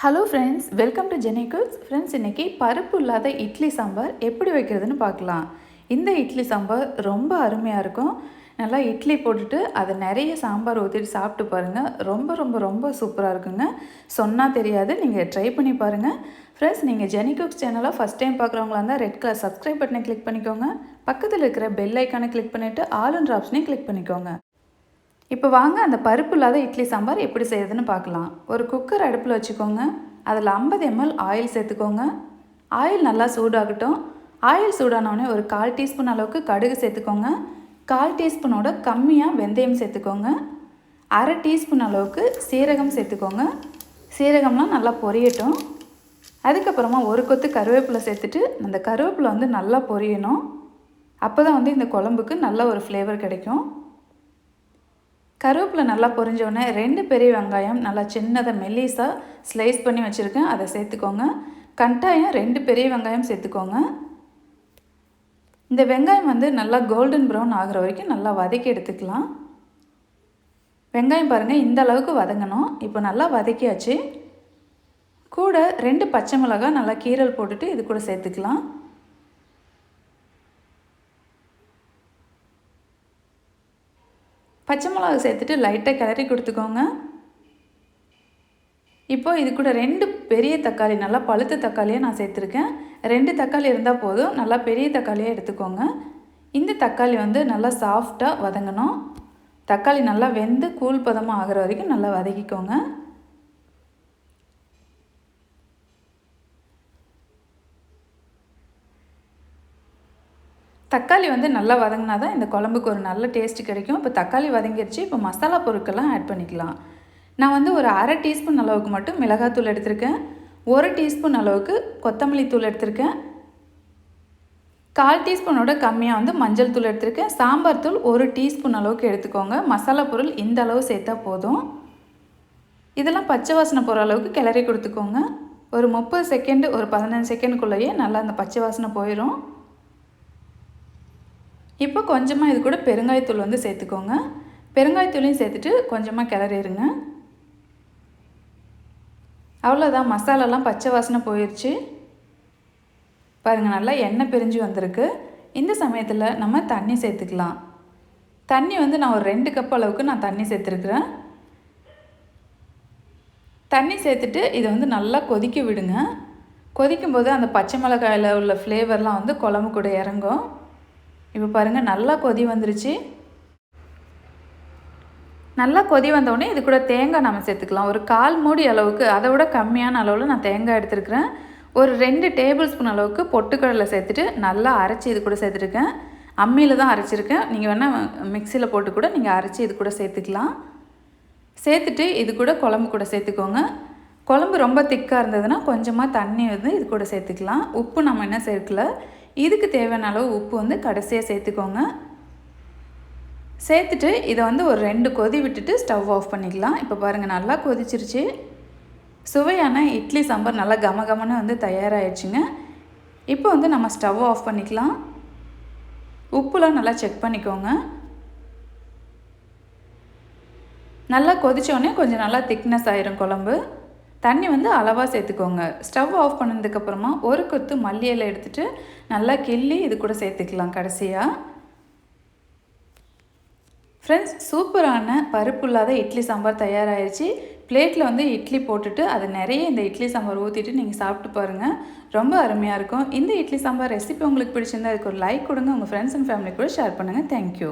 Hello friends, welcome to Jenny cooks. Friends, இன்றைக்கி பருப்பு இல்லாத இட்லி சாம்பார் எப்படி வைக்கிறதுன்னு பார்க்கலாம். இந்த இட்லி சாம்பார் ரொம்ப அருமையாக இருக்கும். நல்லா இட்லி போட்டுட்டு அதை நிறைய சாம்பார் ஊற்றிட்டு சாப்பிட்டு பாருங்கள். ரொம்ப ரொம்ப ரொம்ப சூப்பராக இருக்குங்க. சொன்னால் தெரியாது, நீங்கள் ட்ரை பண்ணி பாருங்கள். ஃப்ரெண்ட்ஸ், நீங்கள் ஜெனி குக்ஸ் சேனலை ஃபஸ்ட் டைம் பார்க்குறவங்களா இருந்தால் ரெட் கலர் சப்ஸ்கிரைப் பட்டனை கிளிக் பண்ணிக்கோங்க. பக்கத்தில் இருக்கிற பெல் ஐக்கானை கிளிக் பண்ணிவிட்டு ஆல் ஆப்ஷனையும் கிளிக் பண்ணிக்கோங்க. இப்போ வாங்க அந்த பருப்பு இல்லாத இட்லி சாம்பார் எப்படி செய்யுதுன்னு பார்க்கலாம். ஒரு குக்கர் அடுப்பில் வச்சுக்கோங்க. அதில் 50 ml ஆயில் சேர்த்துக்கோங்க. ஆயில் நல்லா சூடாகட்டும். ஆயில் சூடானோடனே ஒரு 1/4 டீஸ்பூன் அளவுக்கு கடுகு சேர்த்துக்கோங்க. 1/4 டீஸ்பூனோட கம்மியாக வெந்தயம் சேர்த்துக்கோங்க. 1/2 டீஸ்பூன் அளவுக்கு சீரகம் சேர்த்துக்கோங்க. சீரகம்லாம் நல்லா பொரியட்டும். அதுக்கப்புறமா ஒரு கொத்து கருவேப்பிலை சேர்த்துட்டு அந்த கருவேப்பிலை நல்லா பொரியணும். அப்போ தான் இந்த குழம்புக்கு நல்ல ஒரு ஃப்ளேவர் கிடைக்கும். கருவேப்பிலை நல்லா பொரிஞ்சோடனே 2 பெரிய வெங்காயம் நல்லா சின்னதாக மெல்லிஸாக ஸ்லைஸ் பண்ணி வச்சுருக்கேன், அதை சேர்த்துக்கோங்க. கட்டாயம் 2 பெரிய வெங்காயம் சேர்த்துக்கோங்க. இந்த வெங்காயம் நல்லா கோல்டன் ப்ரௌன் ஆகிற வரைக்கும் நல்லா வதக்கி எடுத்துக்கலாம். வெங்காயம் பாருங்கள், இந்த அளவுக்கு வதங்கணும். இப்போ நல்லா வதக்கியாச்சு. கூட 2 பச்சை மிளகாய் நல்லா கீரல் போட்டுட்டு இது கூட சேர்த்துக்கலாம். பச்சை மிளகா சேர்த்துட்டு லைட்டாக கிளறி கொடுத்துக்கோங்க. இப்போது இது கூட 2 பெரிய தக்காளி, நல்லா பழுத்த தக்காளியாக நான் சேர்த்துருக்கேன். 2 தக்காளி இருந்தால் போதும். நல்லா பெரிய தக்காளியாக எடுத்துக்கோங்க. இந்த தக்காளி நல்லா சாஃப்டாக வதங்கணும். தக்காளி நல்லா வெந்து கூழ் பதமாக ஆகிற வரைக்கும் நல்லா வதக்கிக்கோங்க. தக்காளி நல்லா வதங்கினா தான் இந்த குழம்புக்கு ஒரு நல்ல டேஸ்ட்டு கிடைக்கும். இப்போ தக்காளி வதங்கிடுச்சு. இப்போ மசாலா பொருட்கள்லாம் ஆட் பண்ணிக்கலாம். நான் ஒரு 1/2 டீஸ்பூன் அளவுக்கு மட்டும் மிளகாத்தூள் எடுத்திருக்கேன். 1 டீஸ்பூன் அளவுக்கு கொத்தமல்லி தூள் எடுத்திருக்கேன். 1/4 டீஸ்பூனோட கம்மியாக மஞ்சள் தூள் எடுத்திருக்கேன். சாம்பார் தூள் 1 டீஸ்பூன் அளவுக்கு எடுத்துக்கோங்க. மசாலா பொருள் இந்த அளவு சேர்த்தா போதும். இதெல்லாம் பச்சை வாசனை போகிற அளவுக்கு கிளறி கொடுத்துக்கோங்க. ஒரு 30 செகண்டு, ஒரு 15 செகண்டுக்குள்ளேயே நல்லா அந்த பச்சை வாசனை போயிடும். இப்போ கொஞ்சமாக இது கூட பெருங்காயத்தூள் சேர்த்துக்கோங்க. பெருங்காயத்தூளையும் சேர்த்துட்டு கொஞ்சமாக கிளறிடுங்க. அவ்வளோதான், மசாலாலாம் பச்சை வாசனை போயிடுச்சு. பாருங்கள், நல்லா எண்ணெய் பிரிஞ்சு வந்திருக்கு. இந்த சமயத்தில் நம்ம தண்ணி சேர்த்துக்கலாம். தண்ணி நான் ஒரு 2 கப் அளவுக்கு நான் தண்ணி சேர்த்துருக்குறேன். தண்ணி சேர்த்துட்டு இதை நல்லா கொதிக்க விடுங்க. கொதிக்கும்போது அந்த பச்சை மிளகாயில் உள்ள ஃப்ளேவர்லாம் குழம்பு கூட இறங்கும். இப்போ பாருங்கள், நல்லா கொதி வந்துருச்சு. நல்லா கொதி வந்தோடனே இது கூட தேங்காய் நம்ம சேர்த்துக்கலாம். ஒரு 1/4 மூடி அளவுக்கு, அதை விட கம்மியான அளவில் நான் தேங்காய் எடுத்துருக்கிறேன். ஒரு 2 டேபிள் ஸ்பூன் அளவுக்கு பொட்டுக்கடலை சேர்த்துட்டு நல்லா அரைச்சி இது கூட சேர்த்துருக்கேன். அம்மியில் தான் அரைச்சிருக்கேன். நீங்கள் வேணால் மிக்சியில் போட்டு கூட நீங்கள் அரைச்சி இது கூட சேர்த்துக்கலாம். சேர்த்துட்டு இது கூட குழம்பு கூட சேர்த்துக்கோங்க. குழம்பு ரொம்ப திக்காக இருந்ததுன்னா கொஞ்சமாக தண்ணி இது கூட சேர்த்துக்கலாம். உப்பு நம்ம என்ன சேர்க்கல. இதுக்கு தேவையான அளவு உப்பு கடைசியாக சேர்த்துக்கோங்க. சேர்த்துட்டு இதை ஒரு 2 கொதி விட்டுட்டு ஸ்டவ் ஆஃப் பண்ணிக்கலாம். இப்போ பாருங்கள், நல்லா கொதிச்சிருச்சு. சுவையான இட்லி சாம்பார் நல்லா கமகமன்னு தயாராகிடுச்சுங்க. இப்போ நம்ம ஸ்டவ் ஆஃப் பண்ணிக்கலாம். உப்புலாம் நல்லா செக் பண்ணிக்கோங்க. நல்லா கொதித்தோடனே கொஞ்சம் நல்லா திக்னஸ் ஆயிரும் குழம்பு. தண்ணி அளவாக சேர்த்துக்கோங்க. ஸ்டவ் ஆஃப் பண்ணதுக்கப்புறமா ஒரு கொத்து மல்லி இலை எடுத்துகிட்டு நல்லா கிள்ளி இது கூட சேர்த்துக்கலாம் கடைசியாக. ஃப்ரெண்ட்ஸ், சூப்பரான பருப்பு இல்லாத இட்லி சாம்பார் தயாராகிடுச்சு. பிளேட்டில் இட்லி போட்டுட்டு அதை நிறைய இந்த இட்லி சாம்பார் ஊற்றிட்டு நீங்கள் சாப்பிட்டு பாருங்கள். ரொம்ப அருமையாக இருக்கும். இந்த இட்லி சாம்பார் ரெசிபி உங்களுக்கு பிடிச்சிருந்தா அதுக்கு ஒரு லைக் கொடுங்க. உங்கள் ஃப்ரெண்ட்ஸ் அண்ட் ஃபேமிலி கூட ஷேர் பண்ணுங்கள். தேங்க்யூ.